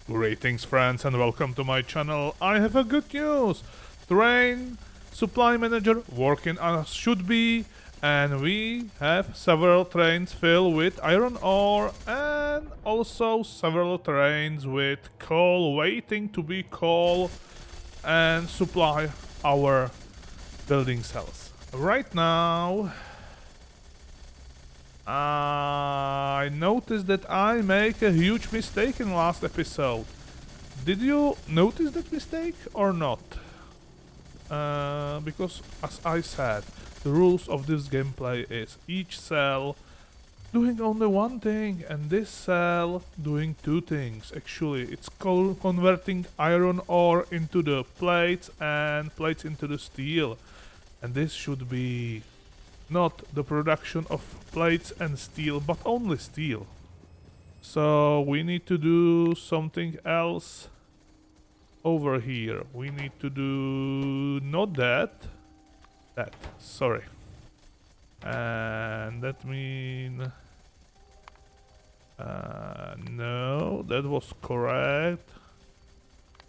Greetings friends and welcome to my channel. I have a good news. Train supply manager working as should be, and we have several trains filled with iron ore and also several trains with coal waiting to be coal and supply our building cells. Right now I noticed that I make a huge mistake in last episode. Did you notice that mistake or not? Because as I said, the rules of this gameplay is each cell doing only one thing and this cell doing two things. Actually, it's converting iron ore into the plates and plates into the steel. And this should be not the production of plates and steel, but only steel. So we need to do something else over here. We need to do not that, sorry. And that mean no, that was correct.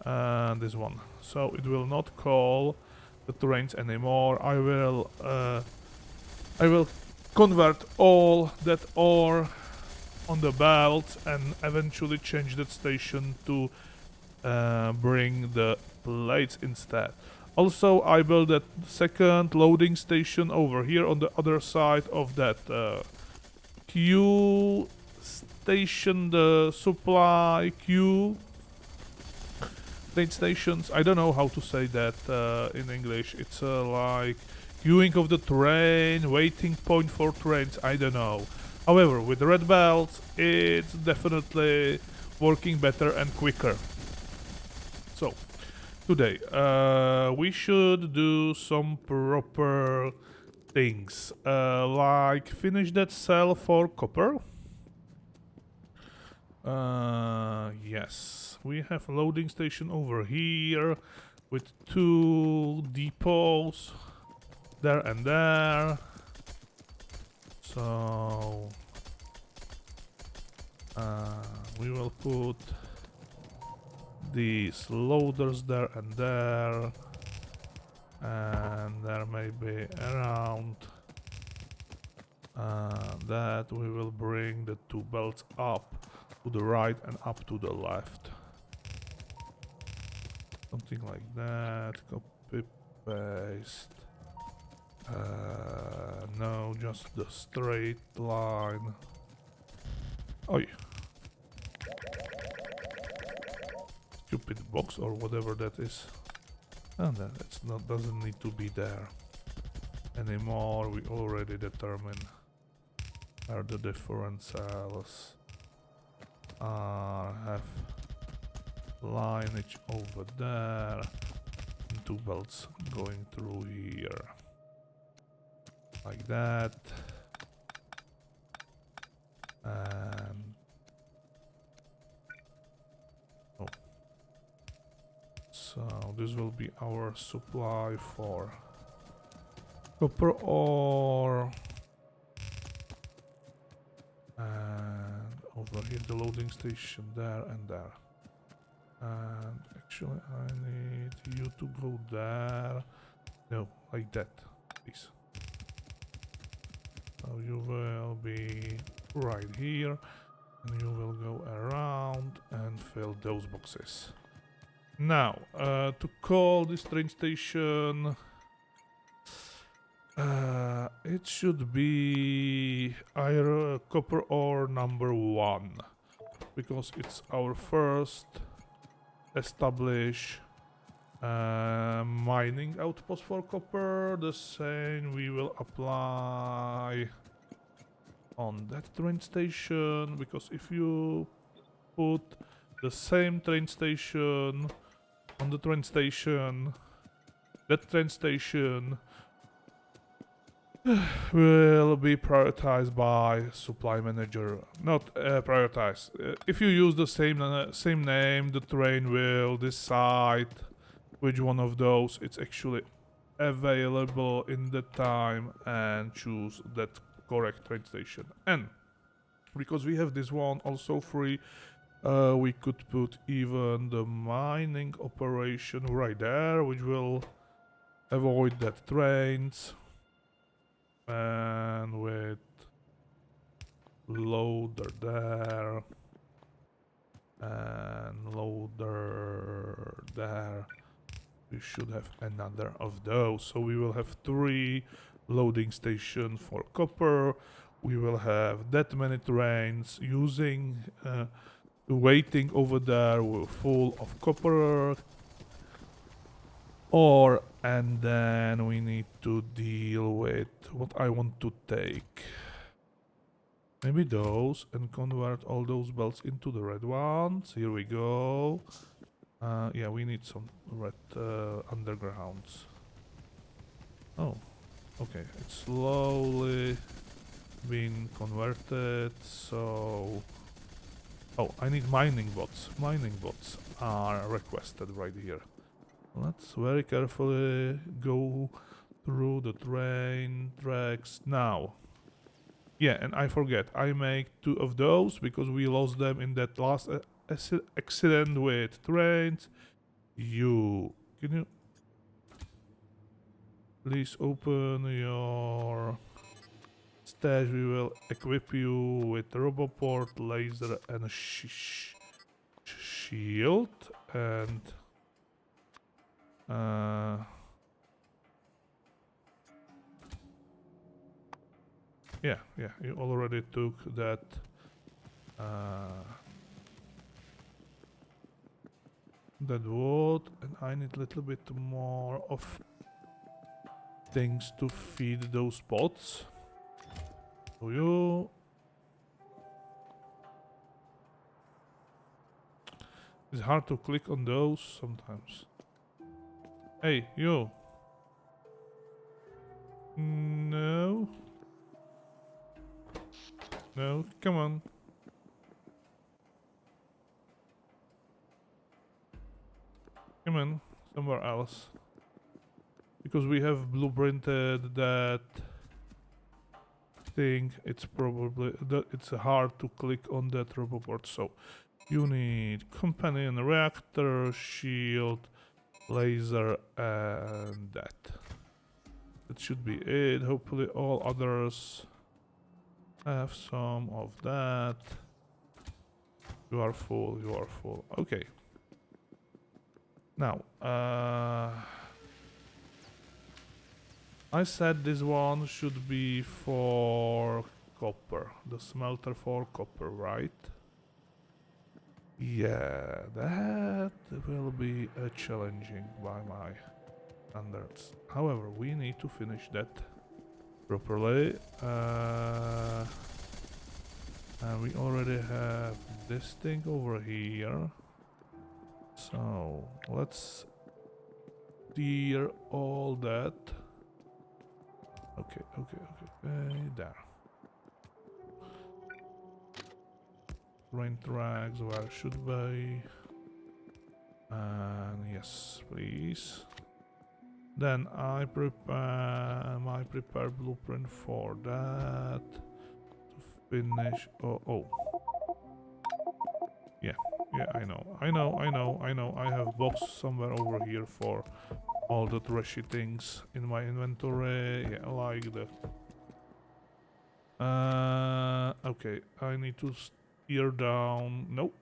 And this one. So it will not call the trains anymore. I will convert all that ore on the belt and eventually change that station to bring the plates instead. Also, I built that second loading station over here on the other side of that queue station, the supply queue train stations. I don't know how to say that in English. It's like queuing of the train, waiting point for trains, I don't know. However, with the red belts, it's definitely working better and quicker. So, today, we should do some proper things, like finish that cell for copper. Yes, we have a loading station over here with 2 depots. There and there. So we will put these loaders there and there, and there may be around that. We will bring the 2 belts up to the right and up to the left, something like that. Copy paste. No, just the straight line. Oi. Stupid box or whatever that is. And it's not, doesn't need to be there anymore. We already determined where the different cells have lineage over there and 2 belts going through here. Like that, and so this will be our supply for copper ore, and over here the loading station there and there. And actually I need you to go there. No, like that, please. So you will be right here, and you will go around and fill those boxes. Now, to call this train station, it should be copper ore number 1, because it's our first established mining outpost for copper. The same we will apply on that train station, because if you put the same train station on the train station, that train station will be prioritized by supply manager. Not prioritized. If you use the same name, the train will decide which one of those it's actually available in the time and choose that correct train station. And because we have this one also free, We could put even the mining operation right there, which will avoid that trains. And with loader there and loader there, we should have another of those. So we will have 3 loading stations for copper. We will have that many trains using waiting over there full of copper ore, and then we need to deal with what I want to take. Maybe those, and convert all those belts into the red ones. Here we go. Yeah, we need some red undergrounds. Oh, okay. It's slowly being converted, so... Oh, I need mining bots. Mining bots are requested right here. Let's very carefully go through the train tracks now. Yeah, and I forget, I make 2 of those because we lost them in that last accident with trains. Can you please open your stash? We will equip you with roboport, laser, and a shield, and yeah, you already took that that wood, and I need a little bit more of things to feed those pots. So you... It's hard to click on those sometimes. Hey, you! No. No, come on. Come on, somewhere else. Because we have blueprinted that thing, it's probably... it's hard to click on that roboport, so... You need companion reactor, shield, laser, and that. That should be it. Hopefully all others have some of that. You are full, you are full. Okay. Now, I said this one should be for copper. The smelter for copper, right? Yeah, that will be challenging by my standards. However, we need to finish that properly. And we already have this thing over here. So let's clear all that. Okay, there. Rain tracks where should be. And yes, please. Then I prepare my prepared blueprint for that to finish. Oh. Yeah, I know. I have box somewhere over here for all the trashy things in my inventory. Yeah, like that. Okay, I need to steer down. Nope.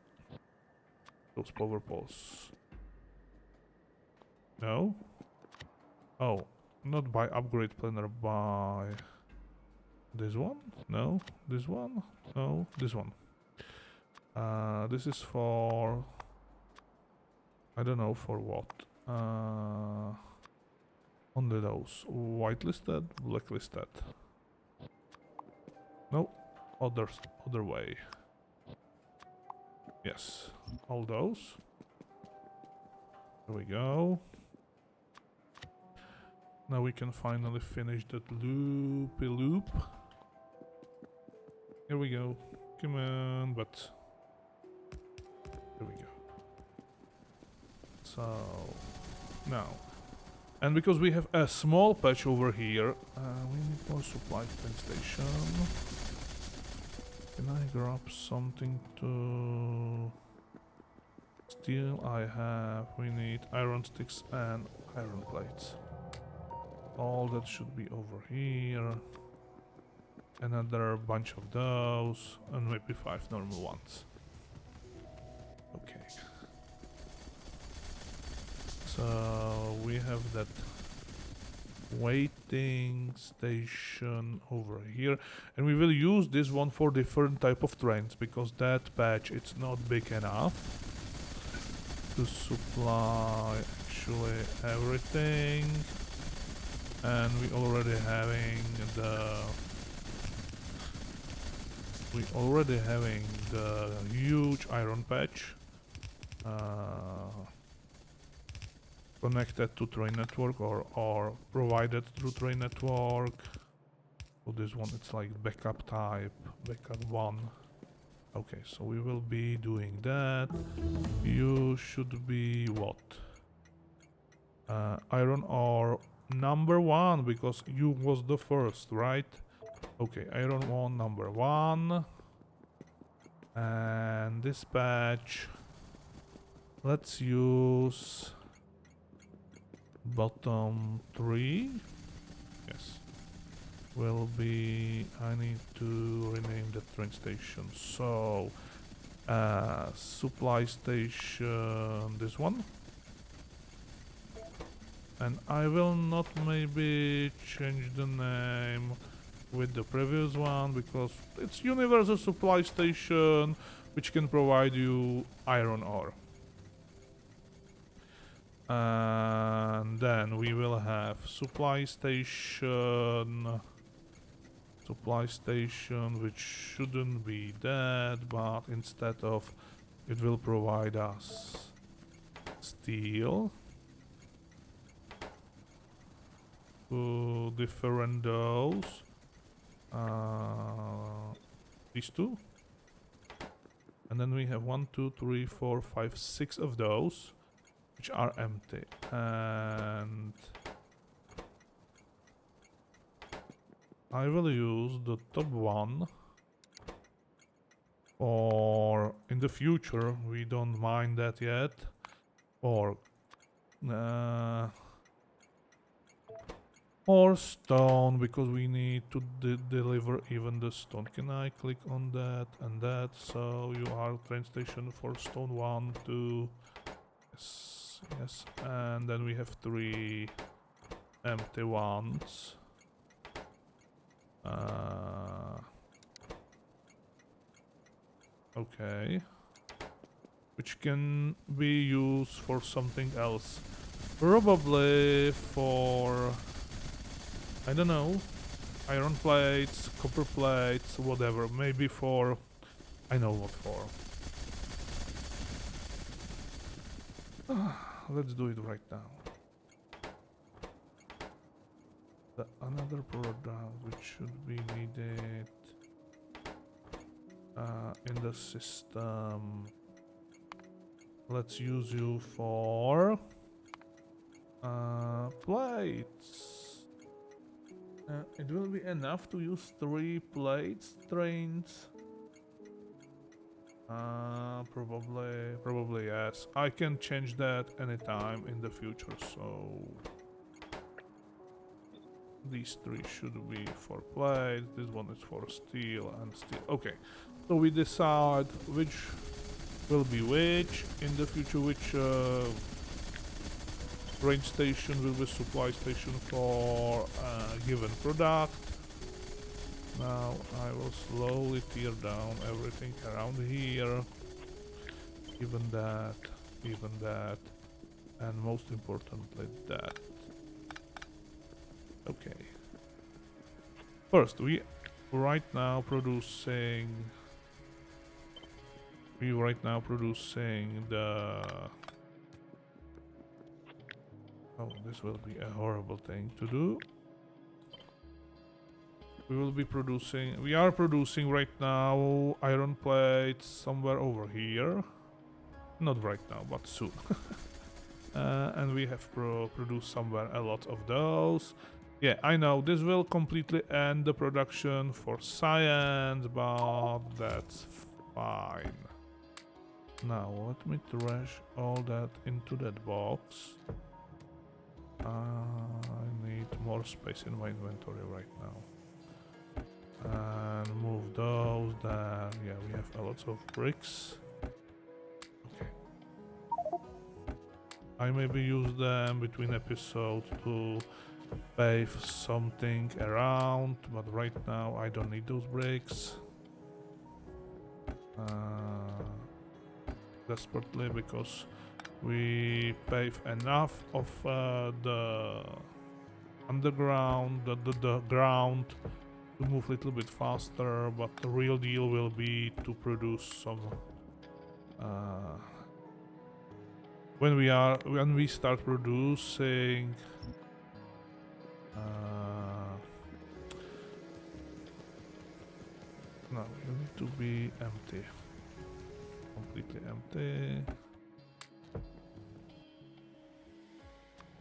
Those power poles. No. Oh, not by upgrade planner, by this one? No, this one? No, this one. This is for... I don't know for what. Only those. Whitelisted, blacklisted. No, other way. Yes, all those. There we go. Now we can finally finish that loopy loop. Here we go. Come on, but... There we go. So... Now. And because we have a small patch over here, we need more supply train station. Can I grab something to... Steel I have. We need iron sticks and iron plates. All that should be over here. Another bunch of those, and maybe 5 normal ones. Okay. So we have that waiting station over here, and we will use this one for different type of trains because that patch it's not big enough to supply actually everything, and we already having the huge iron patch connected to train network or provided through train network. So this one it's like backup type, backup 1. Okay, so we will be doing that. You should be what? Iron ore number 1 because you was the first, right? Okay, iron 1 number 1. And this patch, let's use bottom 3. Yes, will be, I need to rename the train station. So supply station, this one. And I will not maybe change the name with the previous one because it's universal supply station which can provide you iron ore. And then we will have supply station which shouldn't be that, but instead of it will provide us steel. Different those. These two. And then we have 1, 2, 3, 4, 5, 6 of those which are empty. And I will use the top one, or in the future, we don't mind that yet, or stone, because we need to deliver even the stone. Can I click on that and that? So you are train station for stone 1, 2, yes, yes, and then we have 3 empty ones. Okay, which can be used for something else, probably for, I don't know, iron plates, copper plates, whatever. Maybe for, I know what for. Let's do it right now. Another product which should be needed in the system. Let's use you for plates. It will be enough to use 3 plates, trains. Probably yes. I can change that anytime in the future, so these 3 should be for plates, this one is for steel and steel. Okay, so we decide which will be which in the future, which train station will be supply station for a given product. Now I will slowly tear down everything around here, even that, and most importantly that. Okay. First, we right now producing the. Oh, this will be a horrible thing to do. We are producing right now iron plates somewhere over here. Not right now, but soon. And we have produced somewhere a lot of those. Yeah, I know, this will completely end the production for science, but that's fine. Now let me trash all that into that box. I need more space in my inventory right now. And move those there. Yeah, we have a lot of bricks. Okay. I maybe use them between episodes to pave something around, but right now I don't need those bricks. Desperately, because we pave enough of the underground, the ground, to move a little bit faster, but the real deal will be to produce some when we start producing no, you need to be empty. Completely empty.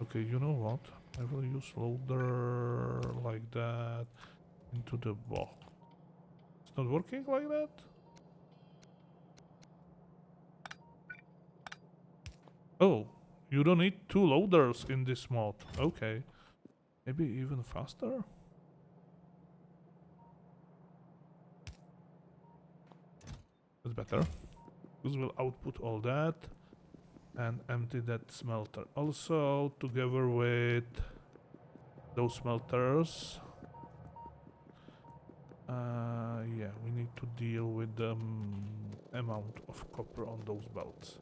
Okay, you know what? I will use loader like that into the box. It's not working like that? Oh, you don't need 2 loaders in this mod. Okay. Maybe even faster? That's better. This will output all that and empty that smelter. Also, together with those smelters, yeah, we need to deal with the amount of copper on those belts.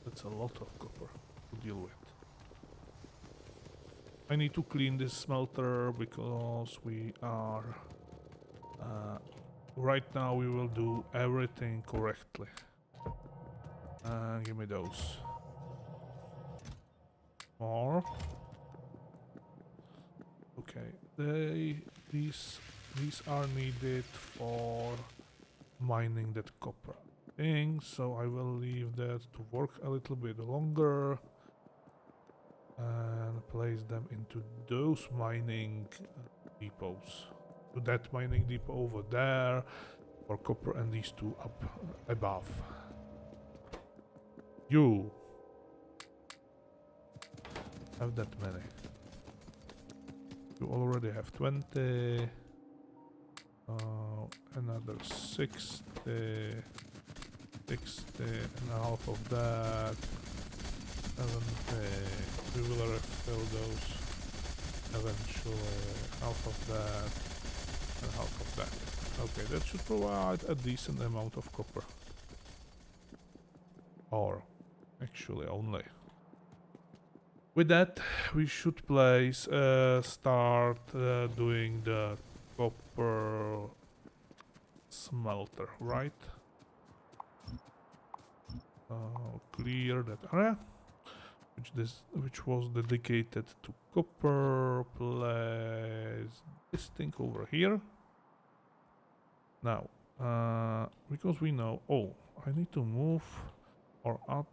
That's a lot of copper to deal with. I need to clean this smelter because we are... right now we will do everything correctly. Give me those. More. Okay, these are needed for mining that copper thing, so I will leave that to work a little bit longer and place them into those mining depots. To that mining depot over there for copper, and these 2 up above. You have that many. You already have 20. Another 60. 60 and half of that. 70. We will refill those eventually. Half of that and half of that. Okay, that should provide a decent amount of copper. Or actually only. With that, we should start doing the copper smelter, right? Clear that area, which was dedicated to copper. Place this thing over here. Now, because we know... Oh, I need to move or add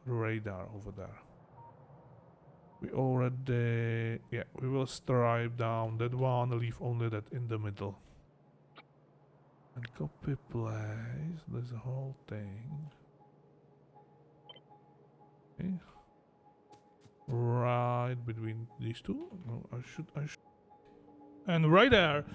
radar over there. We already... Yeah, we will stripe down that one, leave only that in the middle. And copy place this whole thing. Okay. Right between these 2. No, I should... And right there,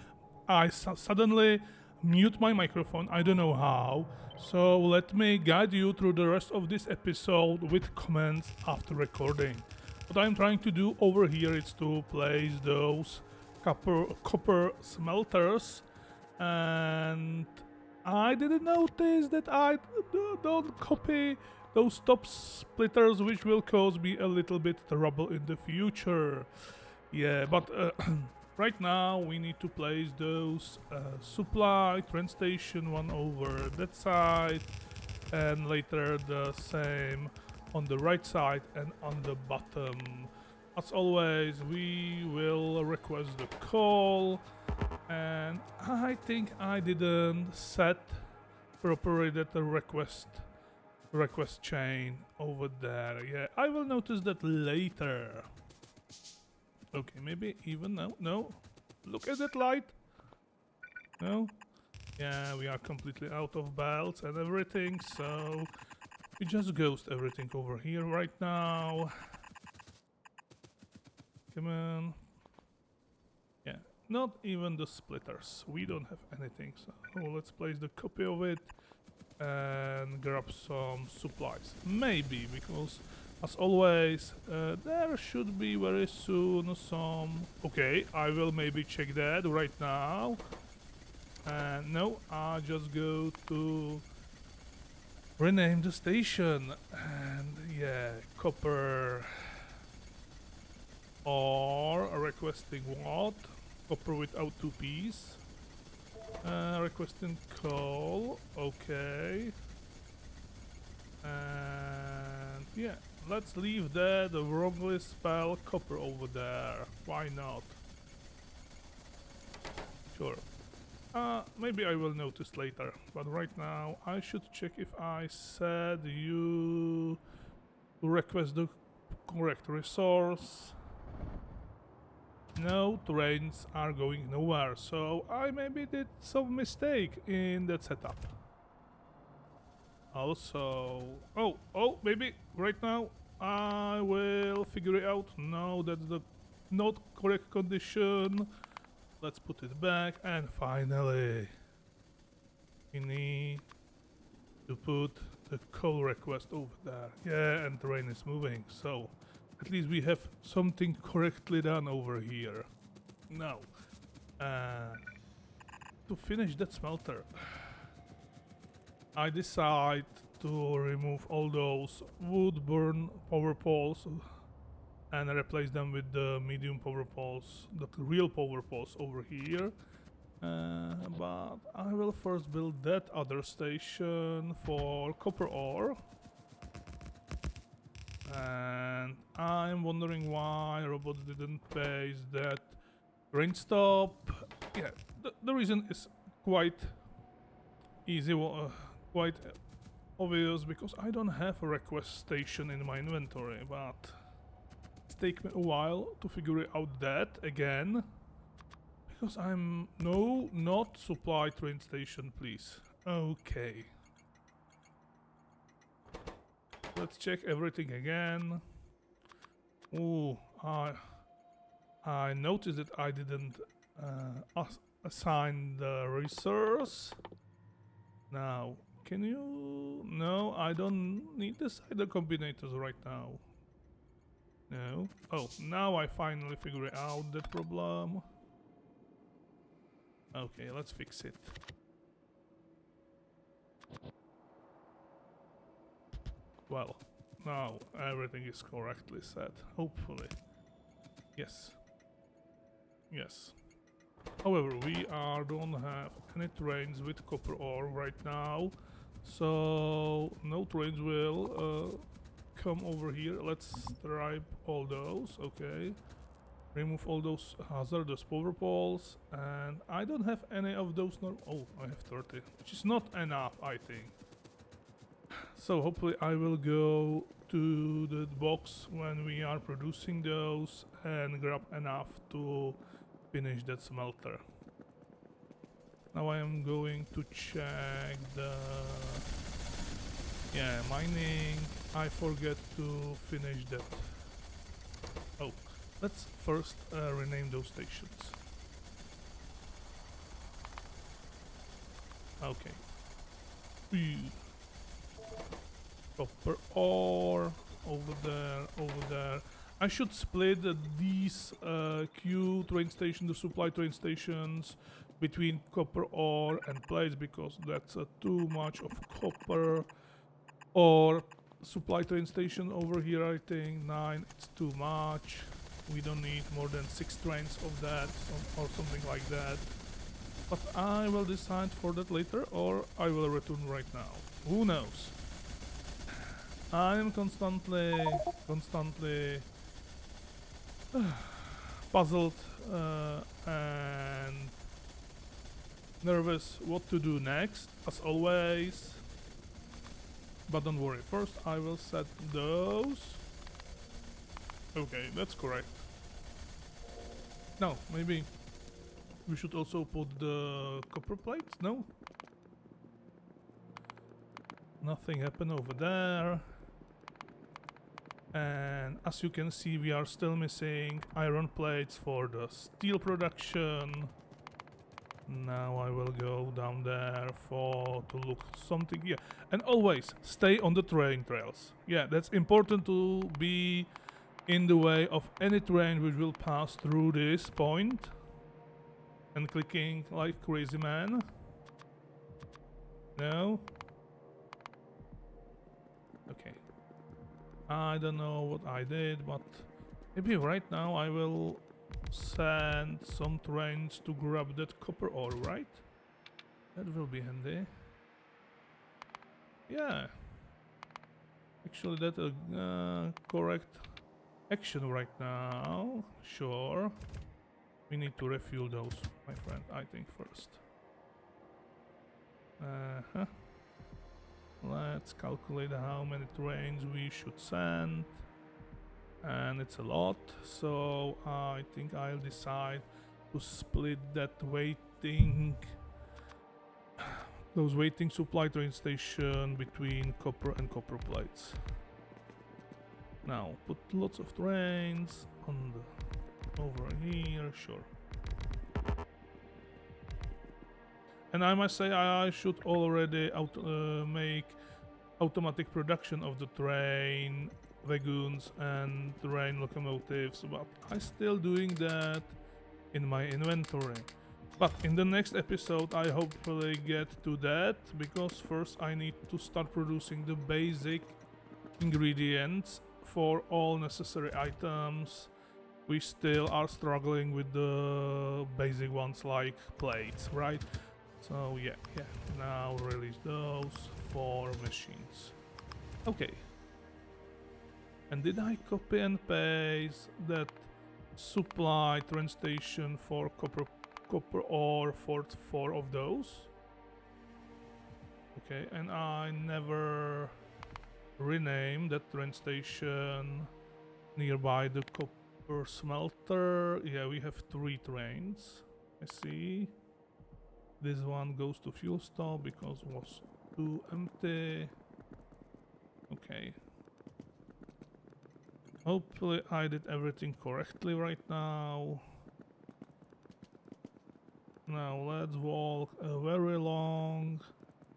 I suddenly mute my microphone. I don't know how. So let me guide you through the rest of this episode with comments after recording. What I'm trying to do over here is to place those copper smelters, and I didn't notice that I don't copy those top splitters, which will cause me a little bit trouble in the future. Yeah, but right now we need to place those supply train station one over that side, and later the same on the right side and on the bottom. As always, we will request the call, and I think I didn't set properly that the request chain over there. Yeah, I will notice that later. Okay, maybe even now. No, look at that light. No? Yeah, we are completely out of belts and everything, so we just ghost everything over here right now. Come on. Yeah, not even the splitters. We don't have anything, so let's place the copy of it and grab some supplies. Maybe, because as always, there should be very soon some... Okay, I will maybe check that right now. And no, I just go to rename the station. And yeah, copper or requesting what? Copper without 2 P's. Requesting coal. Okay. And yeah, let's leave that wrongly spelled copper over there. Why not? Sure. Maybe I will notice later, but right now I should check if I said you to request the correct resource. No, trains are going nowhere, so I maybe did some mistake in that setup. Also, maybe right now I will figure it out. No, that's the not correct condition. Let's put it back, and finally we need to put the call request over there. Yeah, and the train is moving, so at least we have something correctly done over here. Now, to finish that smelter, I decide to remove all those wood burn power poles and replace them with the medium power poles, the real power poles over here. But I will first build that other station for copper ore. And I'm wondering why robots didn't paste that train stop. Yeah, the reason is quite easy, quite obvious, because I don't have a request station in my inventory, but it's taken me a while to figure out that again. Because I'm... No, not supply train station, please. Okay. Let's check everything again. Ooh, I noticed that I didn't assign the resource. Now, can you... No, I don't need the cider combinators right now. No. Oh, now I finally figure out the problem. Okay, let's fix it. Well, now everything is correctly set, hopefully. Yes. Yes. However, we don't have any trains with copper ore right now, so no trains will come over here. Let's stripe all those, okay. Remove all those hazardous power poles, and I don't have any of those. Oh, I have 30, which is not enough, I think. So hopefully I will go to the box when we are producing those and grab enough to finish that smelter. Now I am going to check the... Yeah, mining. I forget to finish that. Oh, let's first rename those stations. Okay. Copper ore over there, over there. I should split these Q train station, the supply train stations, between copper ore and plates, because that's too much of copper. Or supply train station over here, I think 9, it's too much. We don't need more than 6 trains of that, or something like that. But I will decide for that later, or I will return right now. Who knows? I am constantly puzzled and nervous what to do next, as always. But don't worry, first I will set those. Okay, that's correct. No, maybe We should also put the copper plates, no? Nothing happened over there. And as you can see, we are still missing iron plates for the steel production. Now I will go down there to look something here. And always stay on the train trails. Yeah, that's important to be in the way of any train which will pass through this point. And clicking like crazy man. No. Okay. I don't know what I did, but maybe right now I will send some trains to grab that copper ore, right? That will be handy. Yeah. Actually, that's a correct action right now. Sure. We need to refuel those, my friend, I think, first. Let's calculate how many trains we should send. And it's a lot, so I think I'll decide to split that those waiting supply train station between copper and copper plates. Now, put lots of trains on over here, sure. And I must say I should already make automatic production of the train wagons and train locomotives, but I'm still doing that in my inventory. But in the next episode I hopefully get to that, because first I need to start producing the basic ingredients for all necessary items. We still are struggling with the basic ones like plates, right? So yeah, now release those 4 machines. Okay. And did I copy and paste that supply train station for copper ore for 4 of those? Okay, and I never renamed that train station nearby the copper smelter. Yeah, we have 3 trains. I see. This one goes to fuel stop because it was too empty. Okay. Hopefully I did everything correctly right now. Now let's walk a very long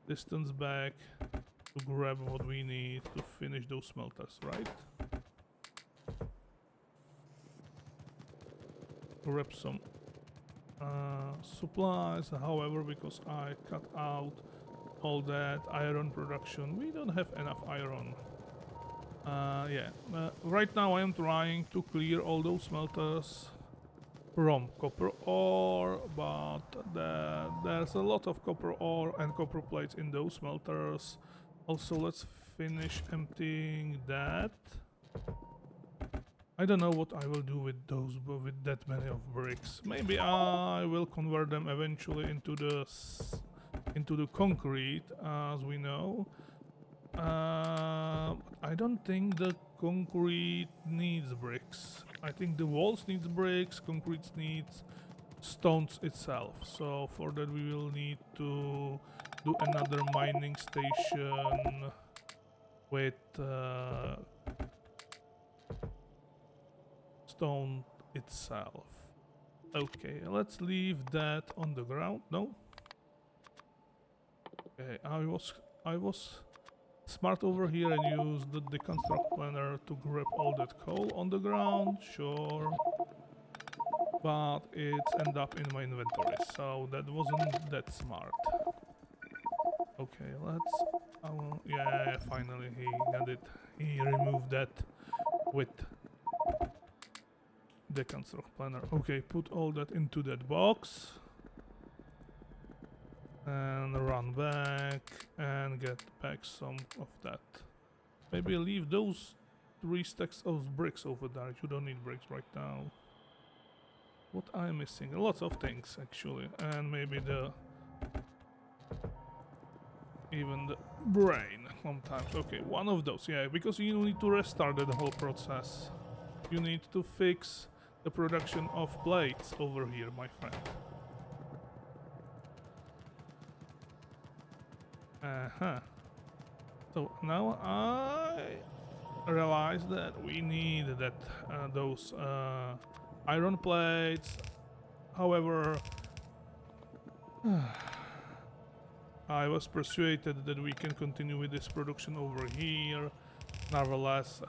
distance back to grab what we need to finish those smelters, right? Grab some supplies, however, because I cut out all that iron production. We don't have enough iron. Right now I am trying to clear all those smelters from copper ore, but there's a lot of copper ore and copper plates in those smelters. Also, let's finish emptying that. I don't know what I will do with those, with that many of bricks. Maybe I will convert them eventually into the concrete, as we know. I don't think the concrete needs bricks. I think the walls needs bricks, concrete needs stones itself. So for that we will need to do another mining station with stone itself. Okay, let's leave that on the ground. No. Okay, I was smart over here and used the deconstruct planner to grab all that coal on the ground, sure. But it's ended up in my inventory, so that wasn't that smart. Okay, let's... yeah, finally he got it. He removed that with deconstruct planner. Okay, put all that into that box. And run back and get back some of that. Maybe leave those 3 stacks of bricks over there. You don't need bricks right now. What I'm missing? Lots of things actually, and maybe even the brain sometimes. Okay, one of those, yeah, because you need to restart the whole process. You need to fix the production of plates over here, my friend. Uh-huh. So now I realize that we need those iron plates. However, I was persuaded that we can continue with this production over here. Nevertheless,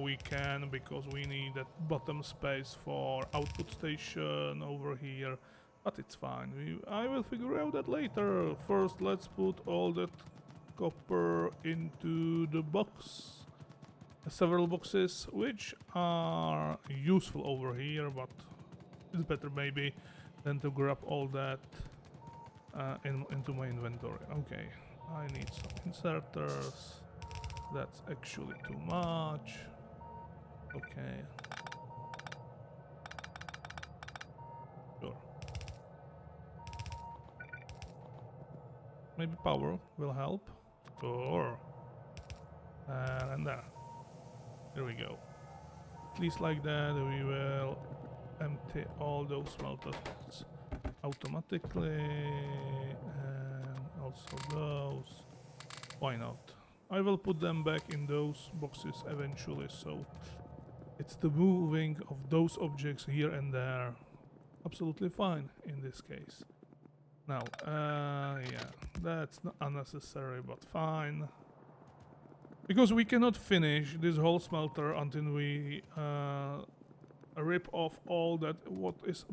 we can, because we need that bottom space for output station over here. But it's fine. I will figure out that later. First, let's put all that copper into the box. Several boxes, which are useful over here, but it's better maybe than to grab all that into my inventory. Okay, I need some inserters. That's actually too much. Okay. Sure. Maybe power will help. Sure. And there. There we go. At least like that we will empty all those smelters automatically, and also those. Why not? I will put them back in those boxes eventually, so it's the moving of those objects here and there. Absolutely fine in this case. Now, yeah, that's not unnecessary, but fine. Because we cannot finish this whole smelter until we rip off all that what is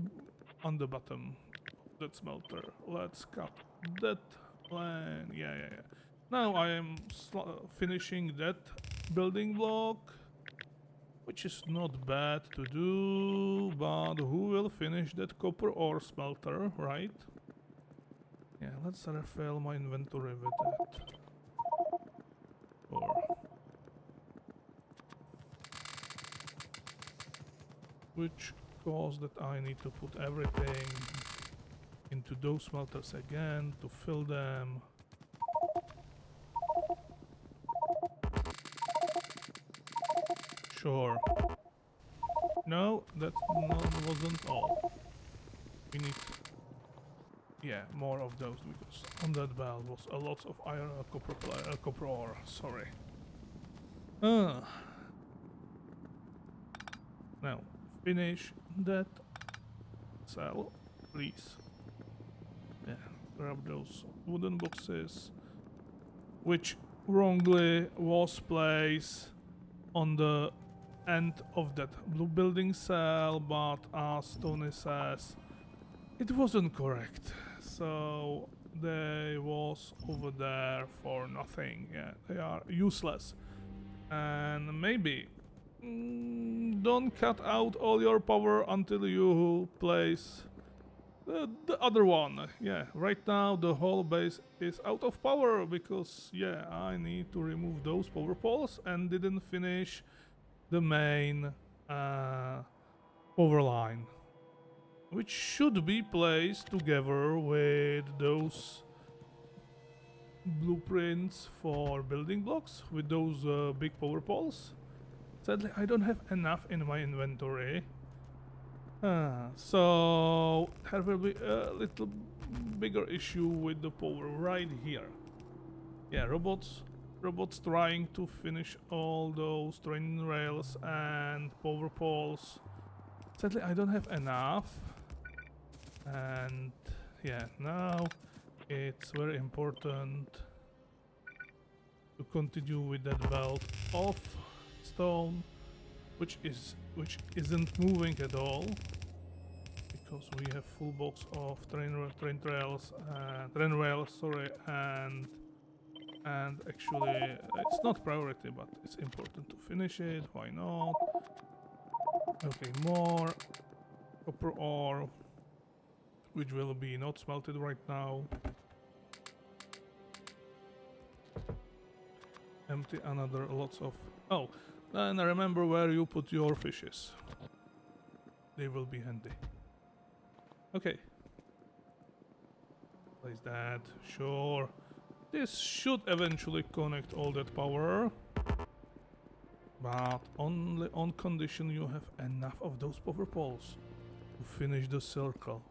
on the bottom of that smelter. Let's cut that line. Yeah. Now I am finishing that building block, which is not bad to do, but who will finish that copper ore smelter, right? Yeah, let's refill my inventory with that. Which caused that I need to put everything into those smelters again to fill them. Sure. No, that wasn't all. We need, yeah, more of those, because on that belt was a lot of iron, copper ore. Sorry. Now finish that cell, please. Yeah, grab those wooden boxes, which wrongly was placed on the end of that blue building cell, but as Tony says, it wasn't correct. So they was over there for nothing. Yeah, they are useless. And maybe don't cut out all your power until you place the other one. Yeah, right now the whole base is out of power because, yeah, I need to remove those power poles and didn't finish the main power line, which should be placed together with those blueprints for building blocks with those big power poles. Sadly, I don't have enough in my inventory. So there will be a little bigger issue with the power right here. Yeah, robots trying to finish all those train rails and power poles. Sadly, I don't have enough. And yeah, now it's very important to continue with that belt of stone, which isn't moving at all, because we have full box of train rails, sorry, and actually it's not priority, but it's important to finish it. Why not? Okay, more copper ore, which will be not smelted right now. Empty another lots of... Oh, and remember where you put your fishes. They will be handy. Okay. Place that, sure. This should eventually connect all that power. But only on condition you have enough of those power poles to finish the circle.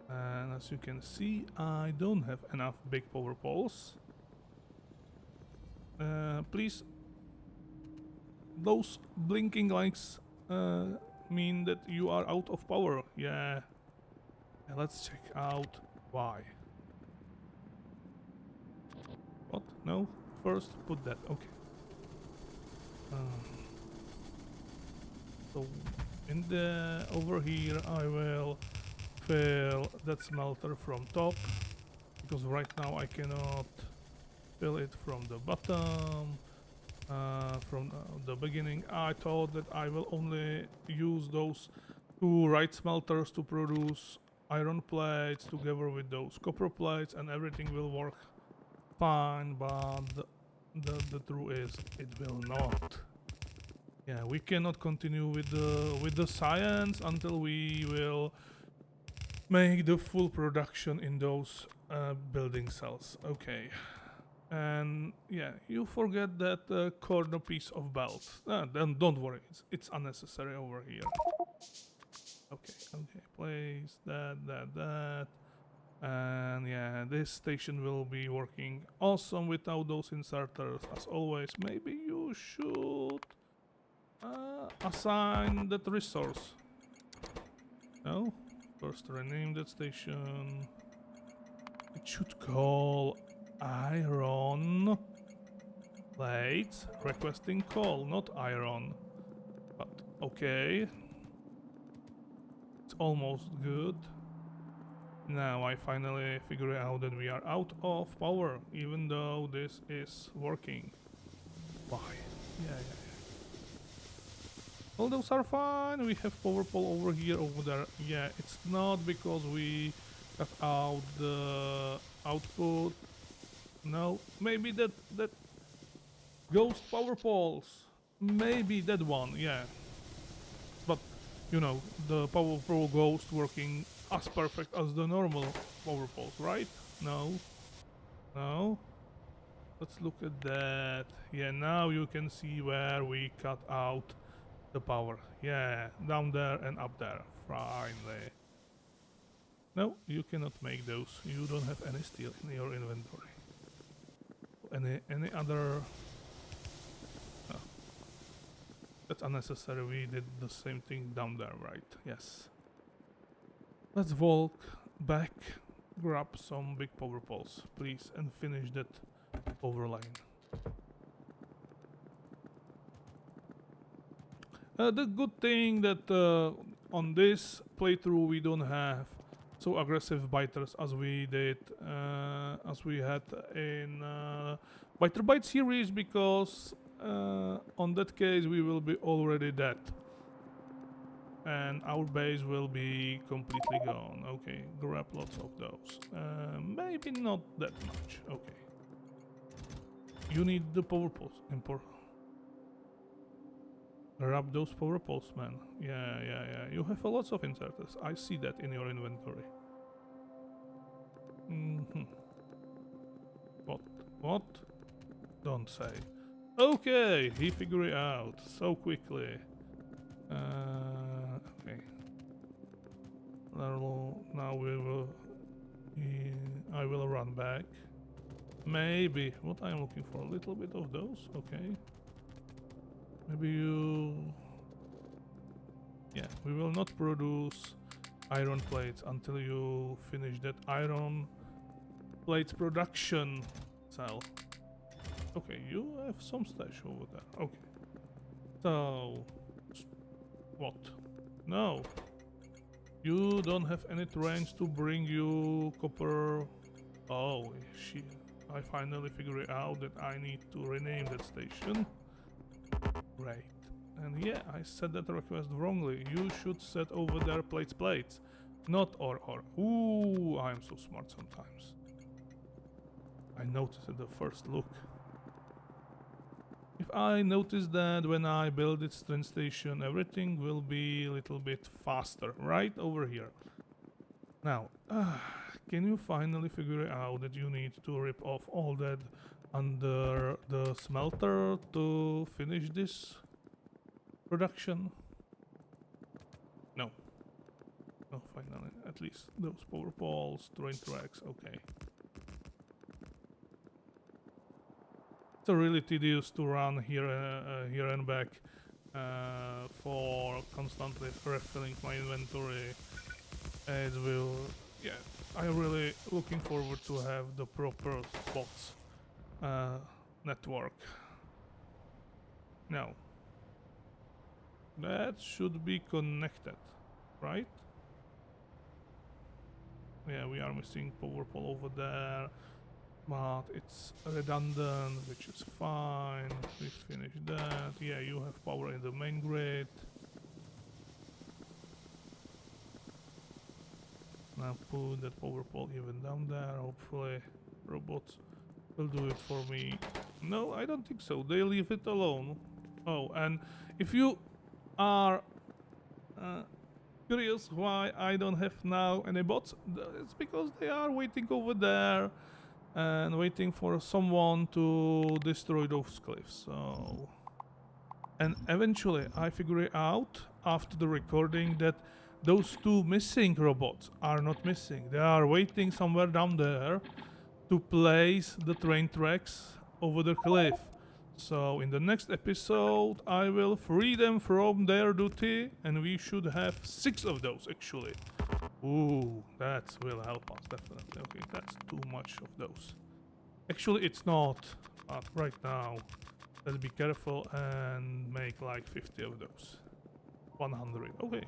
And as you can see, I don't have enough big power poles. Please, those blinking lights mean that you are out of power. Yeah. Let's check out why. What? No? First, put that. Okay. So, in the over here, I will fill that smelter from top, because right now I cannot fill it from the bottom. From the beginning, I thought that I will only use those two right smelters to produce iron plates together with those copper plates, and everything will work fine, but the truth is it will not. Yeah, we cannot continue with the science until we will make the full production in those building cells. Okay. And yeah, you forget that corner piece of belt. Then don't worry, it's unnecessary over here. Okay, place that. And yeah, this station will be working awesome without those inserters. As always, maybe you should assign that resource. No? First rename that station. It should call iron plates requesting call, not iron. But okay. It's almost good. Now I finally figure out that we are out of power, even though this is working. Why? Yeah. All those are fine. We have power pole over here, over there. Yeah, it's not because we cut out the output. No, maybe that ghost power poles. Maybe that one, yeah. But you know, the power pole ghost working as perfect as the normal power poles, right? No. Let's look at that. Yeah, now you can see where we cut out the power. Yeah, down there and up there. Finally. No, you cannot make those. You don't have any steel in your inventory. Any other... No. That's unnecessary. We did the same thing down there, right? Yes. Let's walk back, grab some big power poles, please, and finish that overline. The good thing that on this playthrough we don't have so aggressive biters as we did, as we had in Biter Bite series, because on that case we will be already dead. And our base will be completely gone. Okay, grab lots of those. Maybe not that much. Okay. You need the power poles. Grab those power poles, man. Yeah. You have a lots of inserters. I see that in your inventory. What? Don't say. Okay, he figured it out so quickly. Okay. Now we will. I will run back. Maybe what I'm looking for, a little bit of those. Okay. Maybe you. Yeah, we will not produce iron plates until you finish that iron plates production cell. Okay, you have some stash over there. Okay. So. What? No. You don't have any trains to bring you copper. Oh, I finally figured out that I need to rename that station. Great. And yeah, I said that request wrongly. You should set over there plates. Not or. Ooh, I'm so smart sometimes. I noticed at the first look. If I notice that when I build this train station, everything will be a little bit faster, right over here. Now, can you finally figure out that you need to rip off all that under the smelter to finish this production? No. Oh, finally, at least those power poles, train tracks, okay. It's really tedious to run here and back for constantly refilling my inventory. It will, yeah, I'm really looking forward to have the proper bots network. Now, that should be connected, right? Yeah, we are missing power pole over there, but it's redundant, which is fine. We finished that. Yeah, you have power in the main grid. Now put that power pole even down there. Hopefully robots will do it for me. No, I don't think so. They leave it alone. Oh, and if you are curious why I don't have now any bots, it's because they are waiting over there and waiting for someone to destroy those cliffs. So, and eventually I figure it out after the recording that those two missing robots are not missing. They are waiting somewhere down there to place the train tracks over the cliff. So in the next episode I will free them from their duty, and we should have 6 of those actually. Ooh, that will help us definitely. Okay, that's too much of those. Actually it's not, but right now let's be careful and make like 50 of those. 100, okay.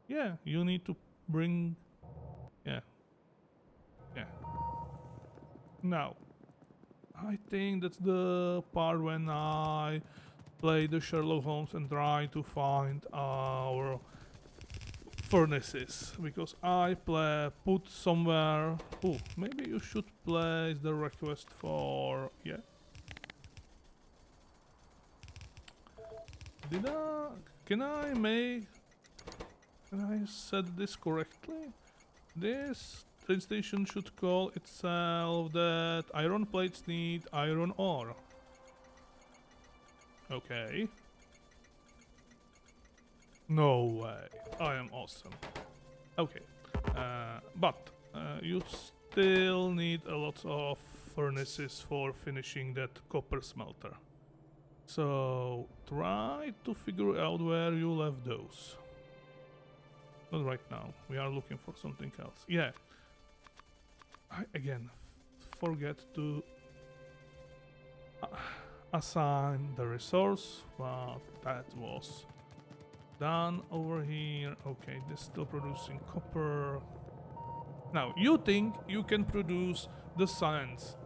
Yeah, you need to bring... Yeah. Yeah. Now, I think that's the part when I play the Sherlock Holmes and try to find our furnaces, because I put somewhere... Oh, maybe you should place the request for... Yeah. Can I set this correctly? This train station should call itself that iron plates need iron ore. Okay. No way. I am awesome. Okay. But you still need a lot of furnaces for finishing that copper smelter. So try to figure out where you left those. Not right now. We are looking for something else. Yeah. I again forget to assign the resource, but that was done over here. Okay, this is still producing copper. Now, you think you can produce the science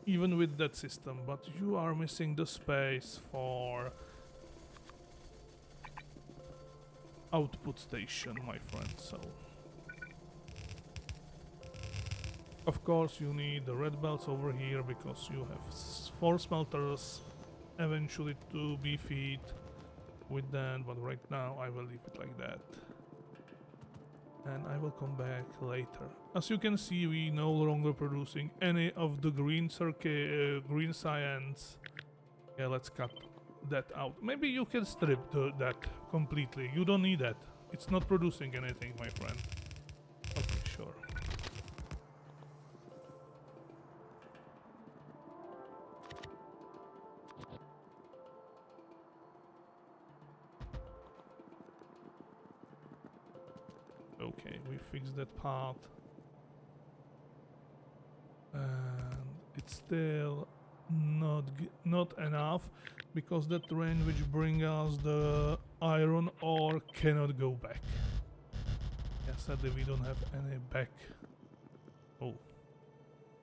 even with that system, but you are missing the space for output station, my friend, so... Of course you need the red belts over here because you have 4 smelters eventually to be fed with that, but right now I will leave it like that. And I will come back later. As you can see, we no longer producing any of the green green science. Yeah, let's cut that out. Maybe you can strip that completely. You don't need that. It's not producing anything, my friend. Okay, sure. Okay, we fixed that part. And it's still not enough, because the train which brings us the iron ore cannot go back. Yeah, sadly we don't have any back. Oh,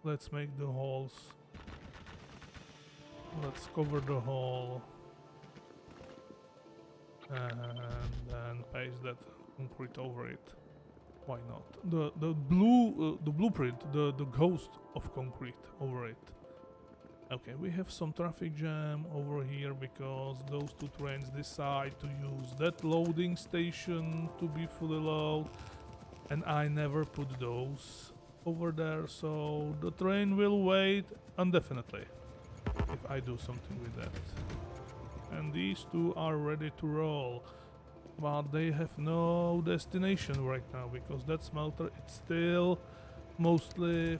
let's make the holes. Let's cover the hole and then paste that concrete over it. Why not? The blueprint, the ghost of concrete over it. Okay, we have some traffic jam over here because those 2 trains decide to use that loading station to be fully loaded, and I never put those over there, so the train will wait indefinitely if I do something with that. and these two are ready to roll. But they have no destination right now because that smelter it's still mostly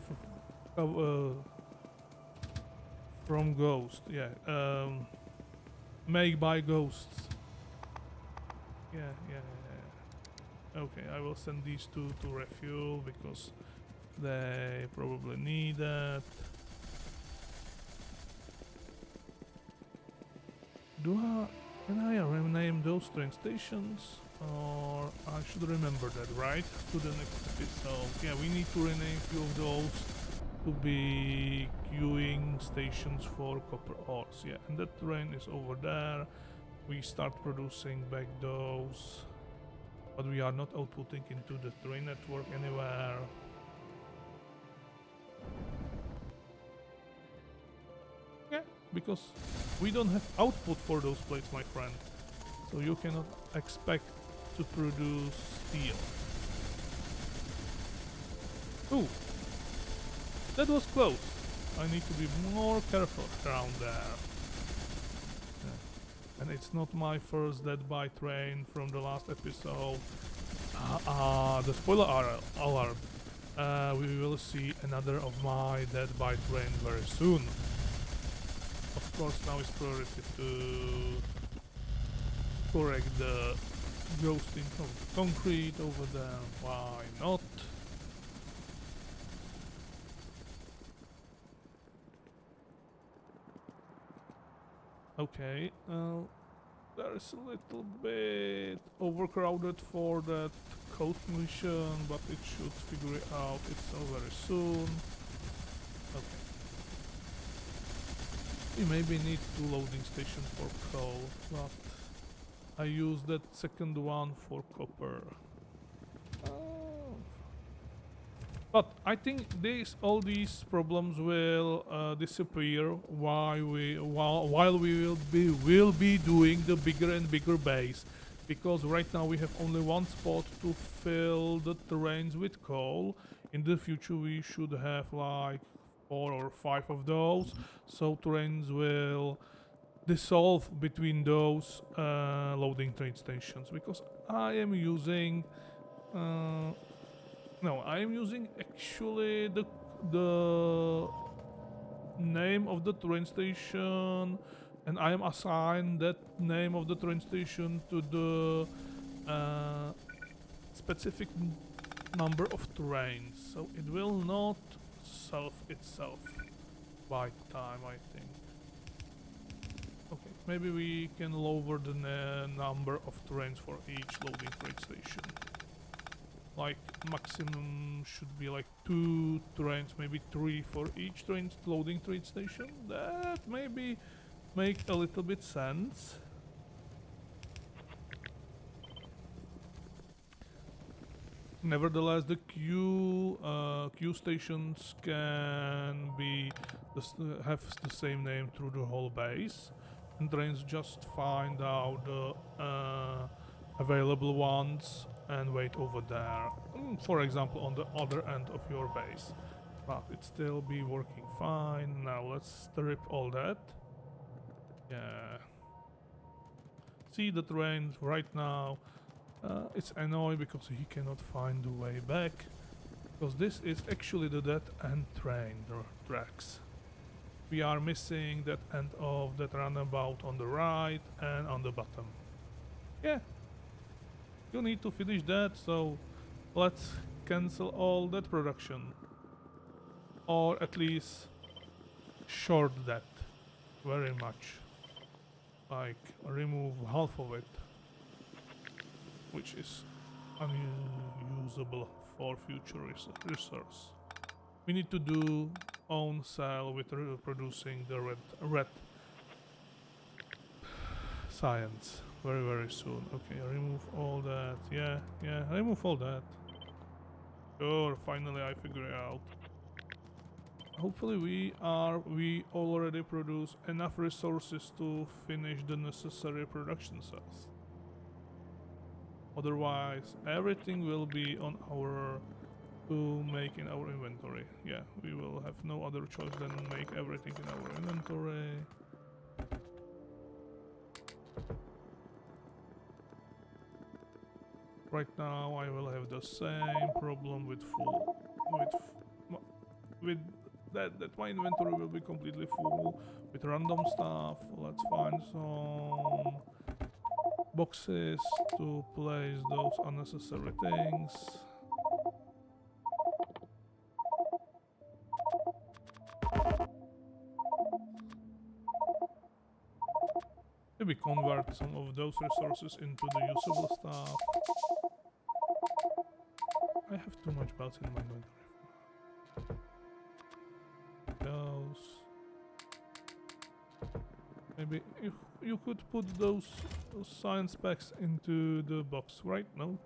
from Ghost. Yeah, made by ghosts. Yeah. Okay, I will send these two to refuel because they probably need that. Can I rename those train stations? Or I should remember that, right? To the next episode. Yeah, we need to rename a few of those to be queuing stations for copper ores. Yeah, and that train is over there. We start producing back those, but we are not outputting into the train network anywhere. Yeah, because we don't have output for those plates, my friend. So you cannot expect to produce steel. Ooh, that was close. I need to be more careful around there. Yeah. And it's not my first dead by train from the last episode. The spoiler alert. We will see another of my dead by train very soon. Of course, now it's priority to correct the ghosting of the concrete over there. Why not? Okay, there is a little bit overcrowded for that code mission, but it should figure it out itself very soon. Okay. We maybe need 2 loading stations for coal, but I use that second one for copper. But I think all these problems will disappear while we will be doing the bigger and bigger base, because right now we have only one spot to fill the terrains with coal. In the future we should have like 4 or 5 of those, so terrains will dissolve between those loading train stations, because I am using I am using actually the name of the train station, and I am assigned that name of the train station to the specific number of trains, so it will not solve itself by time, I think. Okay, maybe we can lower the number of trains for each loading train station. Like maximum should be like 2 trains, maybe 3 for each loading train station. That maybe make a little bit sense. Nevertheless, the queue stations can have the same name through the whole base, and trains just find out the available ones and wait over there, for example on the other end of your base, but it still be working fine. Now let's strip all that. Yeah, see the train right now, it's annoying because he cannot find the way back, because this is actually the dead end train tracks. We are missing that end of that runabout on the right and on the bottom. Yeah, you need to finish that, so let's cancel all that production, or at least short that very much, like remove half of it, which is unusable for future resource. We need to do own cell with producing the red science very soon. Okay, remove all that. Yeah, remove all that. Sure, finally I figure it out. Hopefully we already produce enough resources to finish the necessary production cells. Otherwise everything will be on our to make in our inventory. Yeah, we will have no other choice than make everything in our inventory. Right now I will have the same problem with with that my inventory will be completely full with random stuff. Let's find some boxes to place those unnecessary things. Maybe convert some of those resources into the usable stuff. I have too much belts in my inventory. Those. Maybe you could put those science packs into the box, right? No?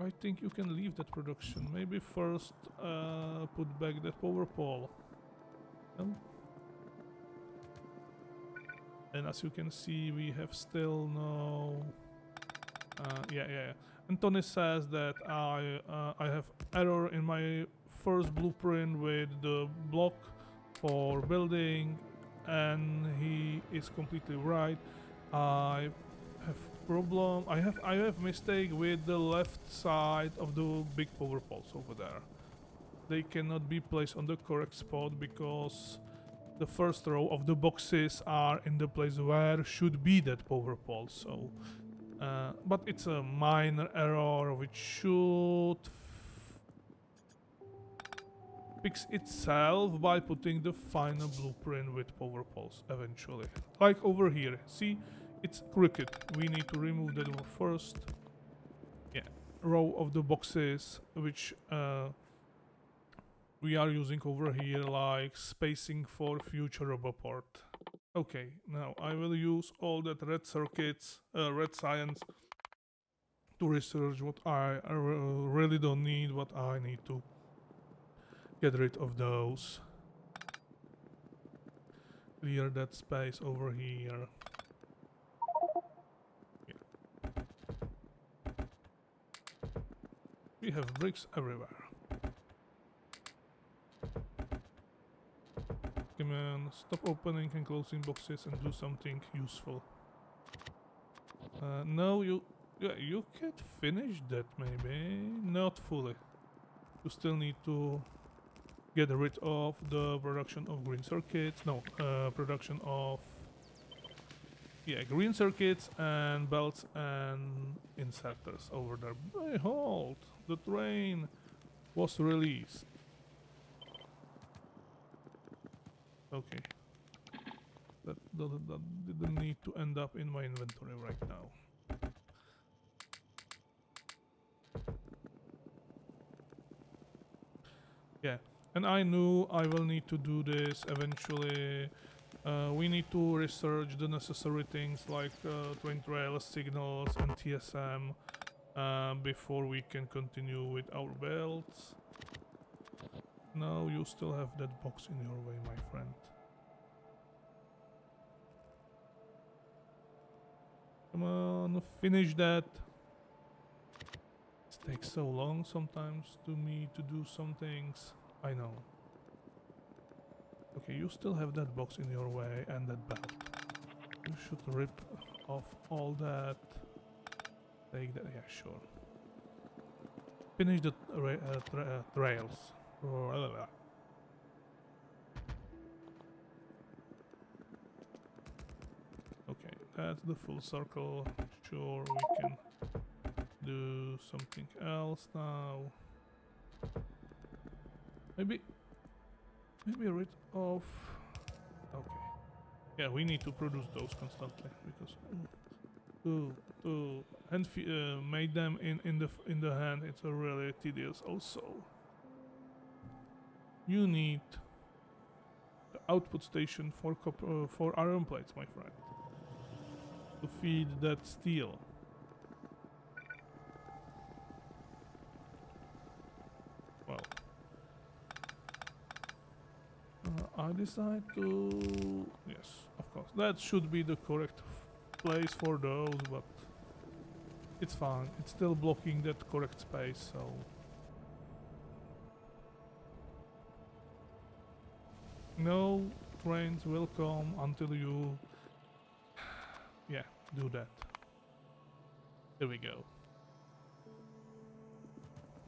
I think you can leave that production. Maybe first put back that power pole. No? And as you can see, we have still no... yeah. Anthony says that I have error in my first blueprint with the block for building, and he is completely right. I have problem. I have mistake with the left side of the big power poles over there. They cannot be placed on the correct spot because the first row of the boxes are in the place where should be that power pole. So, but it's a minor error which should fix itself by putting the final blueprint with power poles eventually. Like over here, see, it's crooked. We need to remove that first row of the boxes which we are using over here, like spacing for future roboport. Okay, now I will use all that red circuits, red science to research what I really don't need, what I need to get rid of those. Clear that space over here. Yeah. We have bricks everywhere. Come on, stop opening and closing boxes and do something useful. No, you can finish that maybe, not fully. You still need to get rid of the production of green circuits. No, production of green circuits and belts and inserters over there. Hey, halt! The train was released. Okay. That didn't need to end up in my inventory right now. Yeah, and I knew I will need to do this eventually. We need to research the necessary things like train trail signals and TSM before we can continue with our builds. No, you still have that box in your way, my friend. Come on, finish that. It takes so long sometimes to me to do some things. I know. Okay, you still have that box in your way and that belt. You should rip off all that. Take that, yeah, sure. Finish the trails. Okay, that's the full circle. Sure, we can do something else now. Maybe rid of... Okay. Yeah, we need to produce those constantly because to make them in the hand, it's really tedious. Also, you need the output station for iron plates, my friend, to feed that steel. Well, I decide to... Yes, of course, that should be the correct place for those, but it's fine. It's still blocking that correct space, so... No trains will come until you Yeah, do that. There we go.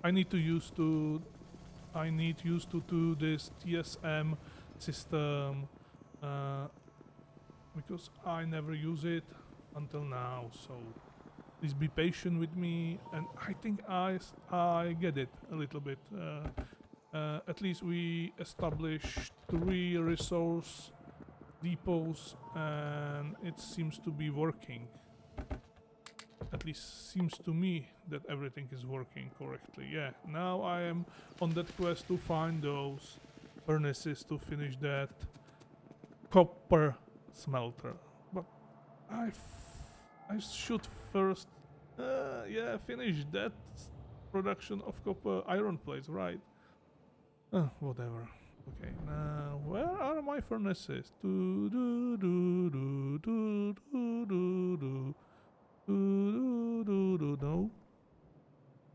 I need used to do this TSM system because I never use it until now. So please be patient with me, and I think I get it a little bit. At least we established 3 resource depots, and it seems to be working. At least seems to me that everything is working correctly. Yeah, now I am on that quest to find those furnaces to finish that copper smelter. But I should first, yeah, finish that production of copper iron plates, right? Whatever. Okay, now where are my furnaces? Do do do do do do do do. No.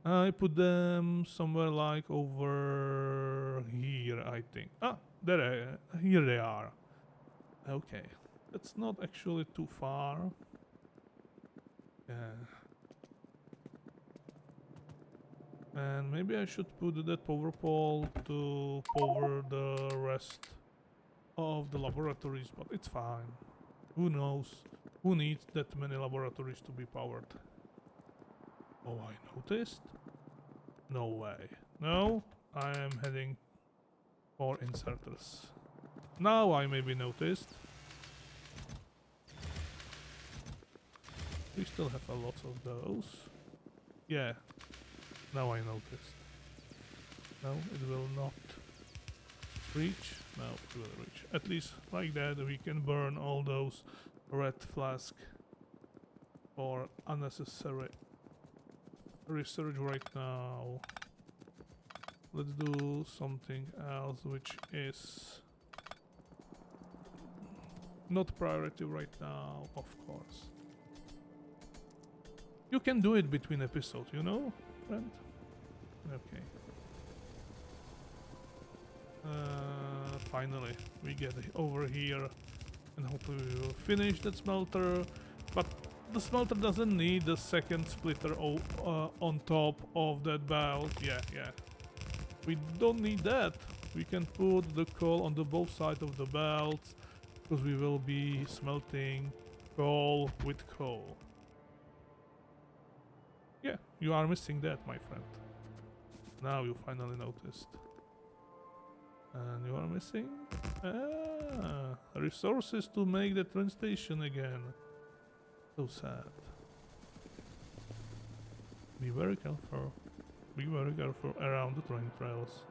I put them somewhere like over here, I think. Ah, here they are. Okay, that's not actually too far. Yeah. And maybe I should put that power pole to power the rest of the laboratories, but it's fine. Who knows? Who needs that many laboratories to be powered? Oh, I noticed? No way. No, I am heading for inserters. Now I maybe noticed. We still have a lot of those. Yeah, now I noticed. No, it will not reach. No, it will reach. At least like that we can burn all those red flasks for unnecessary research right now. Let's do something else which is not priority right now, of course. You can do it between episodes, you know, friend? Okay. Finally, we get over here and hopefully we will finish that smelter. But the smelter doesn't need the second splitter on top of that belt. Yeah. We don't need that. We can put the coal on the both sides of the belt because we will be smelting coal with coal. Yeah, you are missing that, my friend. Now you finally noticed. And you are missing resources to make the train station again. So sad. Be very careful. Be very careful around the train trails.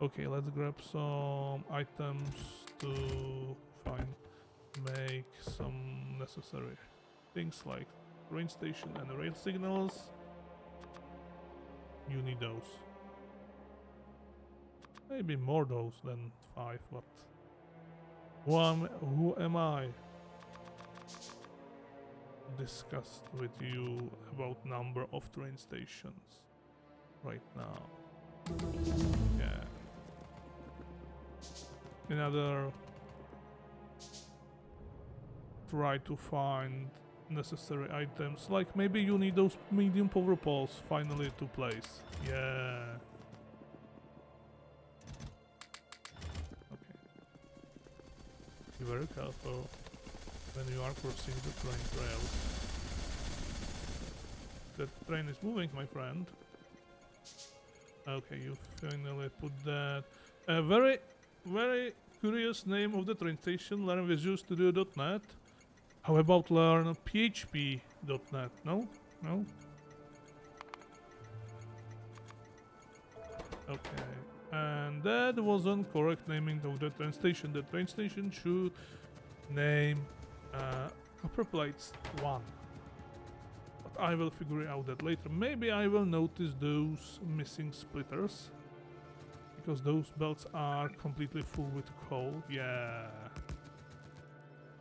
Okay, let's grab some items to make some necessary things like train station and rail signals. You need those. Maybe more those than 5, but who am I? Discussed with you about number of train stations right now. Yeah. Another try to find necessary items, like maybe you need those medium power poles finally to place. Yeah. Okay. Be very careful when you are crossing the train trails. The train is moving, my friend. Okay, you finally put that. A very curious name of the train station, learn Visual Studio.net. How about learn PHP.net? No? No? Okay. And that wasn't correct naming of the train station. The train station should name Copper Plates 1. But I will figure out that later. Maybe I will notice those missing splitters. Because those belts are completely full with coal. Yeah.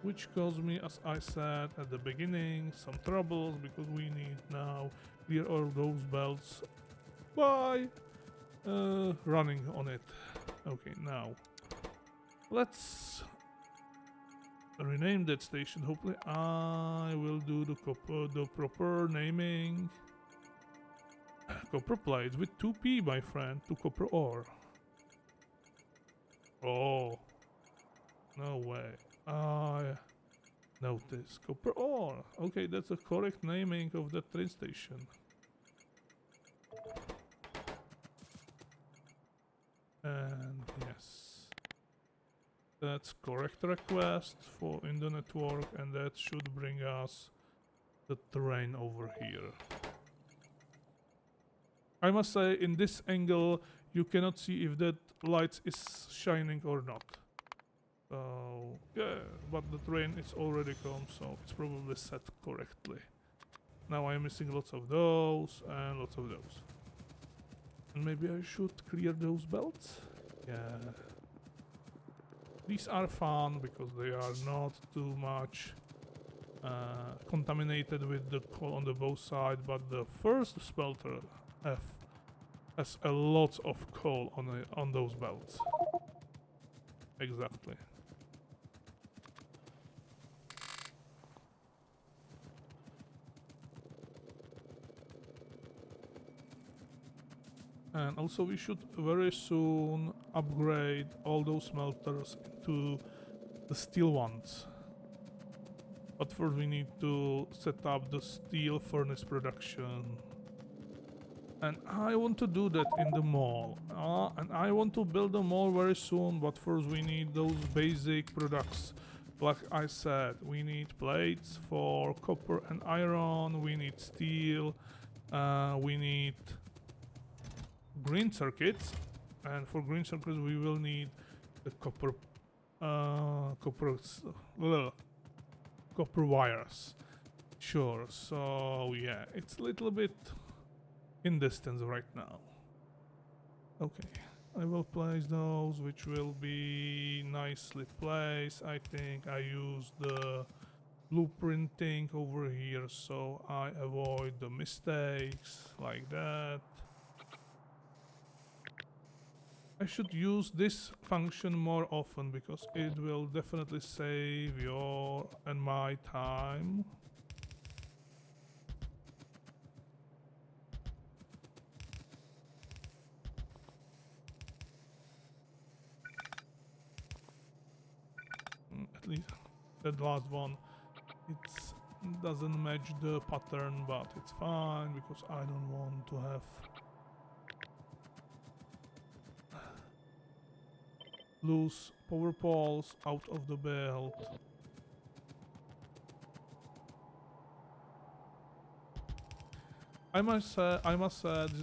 Which caused me, as I said at the beginning, some troubles because we need now clear all those belts by running on it. Okay, now let's rename that station. Hopefully I will do the proper naming. Copper plates with 2p, my friend, to copper ore. Oh, no way. I notice copper ore. Okay, that's a correct naming of that train station. And yes, that's correct request for in the network, and that should bring us the train over here. I must say, in this angle, you cannot see if that light is shining or not. So, yeah, but the train is already come, so it's probably set correctly. Now I'm missing lots of those and lots of those. And maybe I should clear those belts? Yeah. These are fun because they are not too much contaminated with the coal on the both sides, but the first smelter has a lot of coal on those belts. Exactly. And also we should very soon upgrade all those smelters to the steel ones. But first we need to set up the steel furnace production. And I want to do that in the mall. And I want to build a mall very soon, but first we need those basic products. Like I said, we need plates for copper and iron, we need steel, we need green circuits, and for green circuits we will need the copper wires. Sure, so yeah, it's a little bit in distance right now. Okay, I will place those, which will be nicely placed. I think I use the blueprinting over here so I avoid the mistakes like that. I should use this function more often because it will definitely save your and my time. At least that last one, it doesn't match the pattern, but it's fine because I don't want to have loose power poles out of the belt. I must say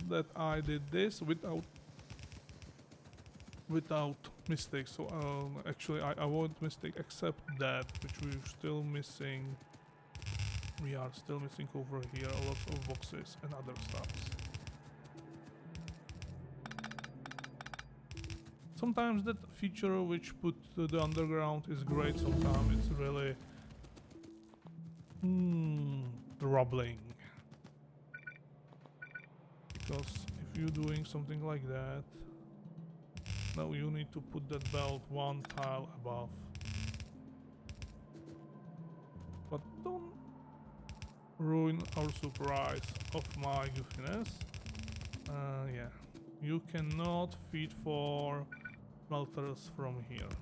that I did this without mistakes. So actually I avoid mistake except that, which we're still missing. We are still missing over here a lot of boxes and other stuffs. Sometimes that feature which put the underground is great, sometimes it's really troubling. Because if you're doing something like that, now you need to put that belt one tile above. But don't ruin our surprise of my goofiness. Yeah, you cannot feed for smelters from here.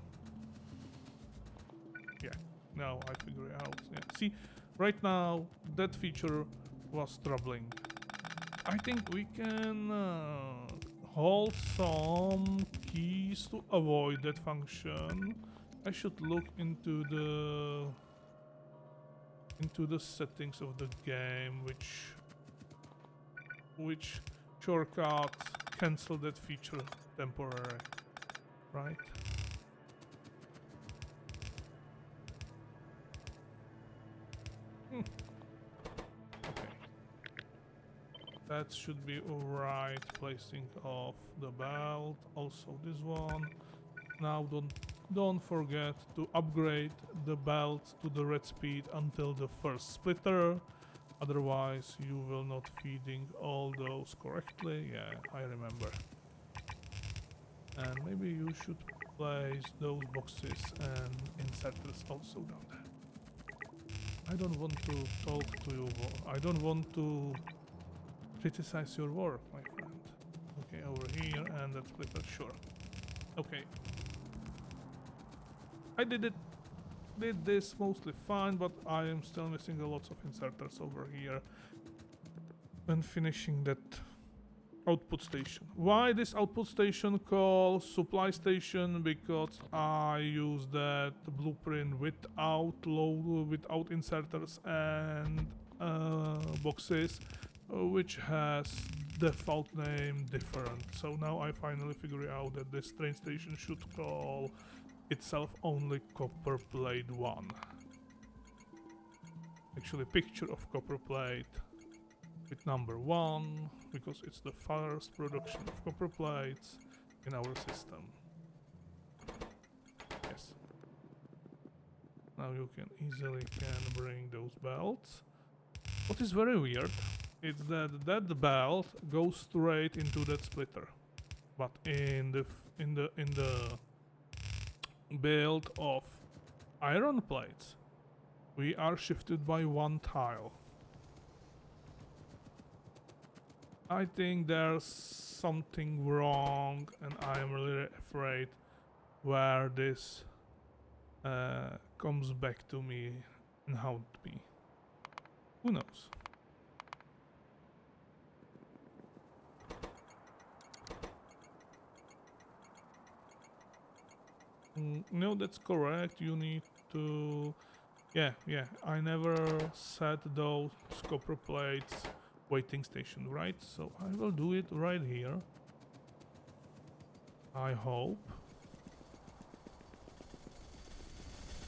Yeah, now I figure it out. Yeah, see, right now that feature was troubling. I think we can hold some keys to avoid that function. I should look into the settings of the game, which shortcut cancel that feature temporarily, right? Okay, that should be alright. Placing of the belt, also this one. Now don't forget to upgrade the belt to the red speed until the first splitter, otherwise you will not feeding all those correctly. Yeah, I remember. And maybe you should place those boxes and inserters also down there. I don't want to talk to you. I don't want to criticize your work, my friend. Okay, over here and that splitter, sure. Okay. I did this mostly fine, but I am still missing a lot of inserters over here when finishing that output station. Why this output station called supply station? Because I use that blueprint without inserters and boxes, which has default name different. So now I finally figure out that this train station should call itself only copper plate 1. Actually, picture of copper plate with number 1, because it's the first production of copper plates in our system. Yes. Now you can easily bring those belts. What is very weird is that belt goes straight into that splitter, but in the build of iron plates, we are shifted by 1 tile. I think there's something wrong, and I am really afraid where this comes back to me and how it be. Who knows? No, that's correct. You need to... Yeah, I never set those copper plates waiting station, right? So I will do it right here. I hope.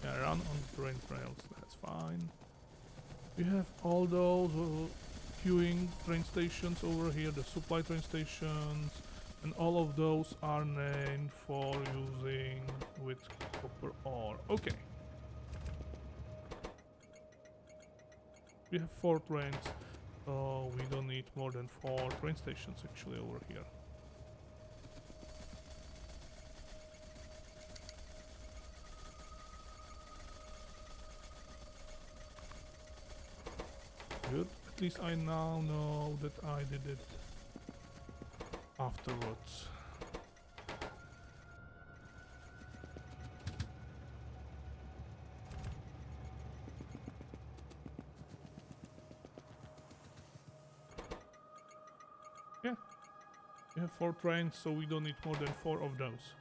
Yeah, run on train trails, that's fine. We have all those queuing train stations over here, the supply train stations, and all of those are named for using with copper ore. Okay. We have 4 trains. So we don't need more than 4 train stations actually over here. Good. At least I now know that I did it afterwards. Yeah, we have 4 trains, so we don't need more than 4 of those.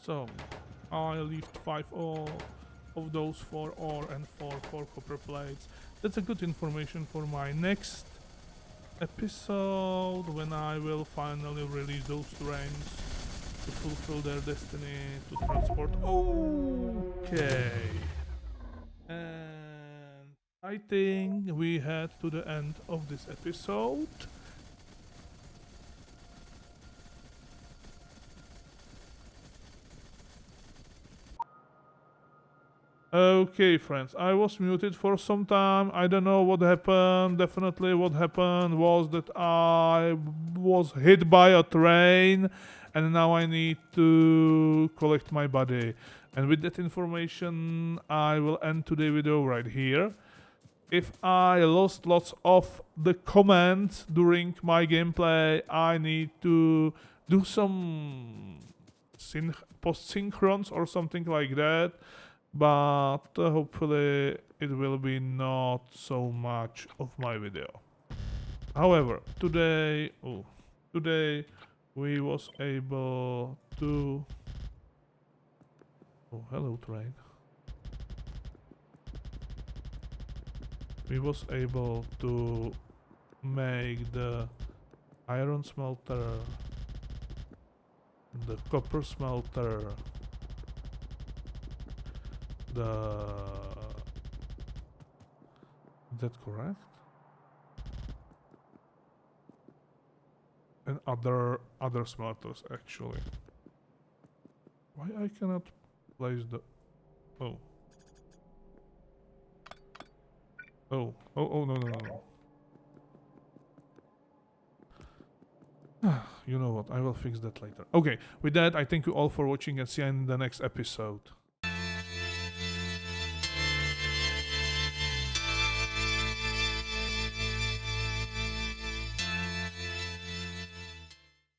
So, I left 5 of those 4 ore and 4 copper plates. That's a good information for my next episode, when I will finally release those trains to fulfill their destiny to transport. Okay. And I think we head to the end of this episode. Okay, friends, I was muted for some time. I don't know what happened. Definitely what happened was that I was hit by a train and now I need to collect my body. And with that information, I will end today's video right here. If I lost lots of the comments during my gameplay, I need to do some post-synchrons or something like that. But hopefully it will be not so much of my video. However, today we was able to... Oh, hello train. We was able to make the iron smelter, the copper smelter, is that correct? and other smelters actually. Why I cannot place the... Oh. Oh, no. You know what, I will fix that later. Okay, with that, I thank you all for watching and see you in the next episode.